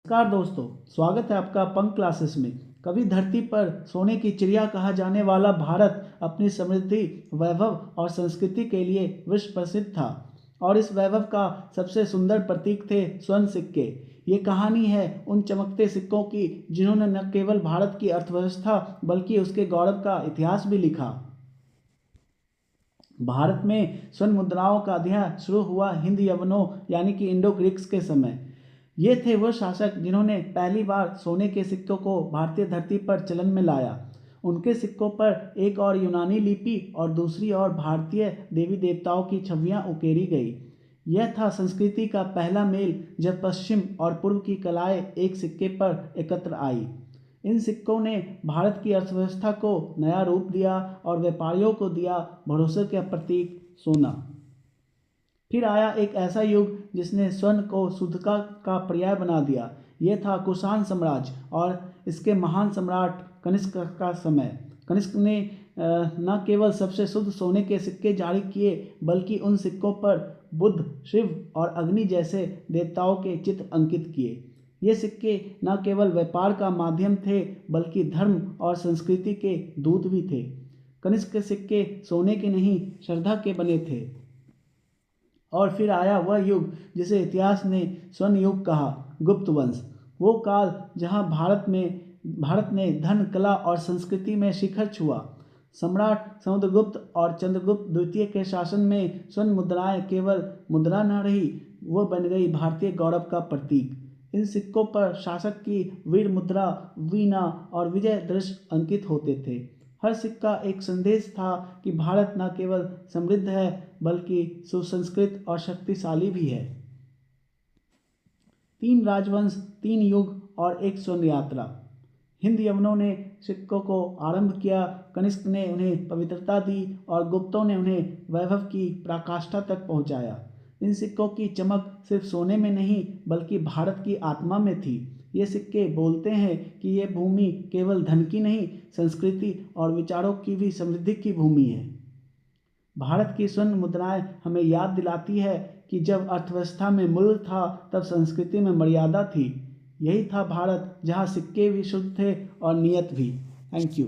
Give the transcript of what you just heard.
नमस्कार दोस्तों, स्वागत है आपका पंख क्लासेस में। कभी धरती पर सोने की चिड़िया कहा जाने वाला भारत अपनी समृद्धि, वैभव और संस्कृति के लिए विश्व प्रसिद्ध था और इस वैभव का सबसे सुंदर प्रतीक थे स्वर्ण सिक्के। ये कहानी है उन चमकते सिक्कों की जिन्होंने न केवल भारत की अर्थव्यवस्था बल्कि उसके गौरव का इतिहास भी लिखा। भारत में स्वर्ण मुद्राओं का अध्याय शुरू हुआ हिंद यवनों यानी कि इंडो ग्रीक्स के समय। ये थे वह शासक जिन्होंने पहली बार सोने के सिक्कों को भारतीय धरती पर चलन में लाया। उनके सिक्कों पर एक और यूनानी लिपि और दूसरी ओर भारतीय देवी देवताओं की छवियां उकेरी गई। यह था संस्कृति का पहला मेल जब पश्चिम और पूर्व की कलाएं एक सिक्के पर एकत्र आई। इन सिक्कों ने भारत की अर्थव्यवस्था को नया रूप दिया और व्यापारियों को दिया भरोसे का प्रतीक सोना। फिर आया एक ऐसा युग जिसने स्वर्ण को शुद्धता का पर्याय बना दिया। यह था कुषाण साम्राज्य और इसके महान सम्राट कनिष्क का समय। कनिष्क ने न केवल सबसे शुद्ध सोने के सिक्के जारी किए बल्कि उन सिक्कों पर बुद्ध, शिव और अग्नि जैसे देवताओं के चित्र अंकित किए। ये सिक्के न केवल व्यापार का माध्यम थे बल्कि धर्म और संस्कृति के दूत भी थे। कनिष्क के सिक्के सोने के नहीं श्रद्धा के बने थे। और फिर आया वह युग जिसे इतिहास ने स्वर्ण युग कहा, गुप्त वंश। वो काल जहां भारत ने धन, कला और संस्कृति में शिखर छुआ। सम्राट समुद्रगुप्त और चंद्रगुप्त द्वितीय के शासन में स्वर्ण मुद्राएं केवल मुद्रा न रही, वो बन गई भारतीय गौरव का प्रतीक। इन सिक्कों पर शासक की वीर मुद्रा, वीणा और विजय दृश्य अंकित होते थे। हर सिक्का एक संदेश था कि भारत न केवल समृद्ध है बल्कि सुसंस्कृत और शक्तिशाली भी है। 3 राजवंश, 3 युग और एक स्वर्ण यात्रा। हिंद यवनों ने सिक्कों को आरंभ किया, कनिष्क ने उन्हें पवित्रता दी और गुप्तों ने उन्हें वैभव की पराकाष्ठा तक पहुंचाया। इन सिक्कों की चमक सिर्फ सोने में नहीं बल्कि भारत की आत्मा में थी। ये सिक्के बोलते हैं कि ये भूमि केवल धन की नहीं, संस्कृति और विचारों की भी समृद्धि की भूमि है। भारत की स्वर्ण मुद्राएं हमें याद दिलाती है कि जब अर्थव्यवस्था में मूल्य था तब संस्कृति में मर्यादा थी। यही था भारत जहां सिक्के भी शुद्ध थे और नियत भी। Thank you.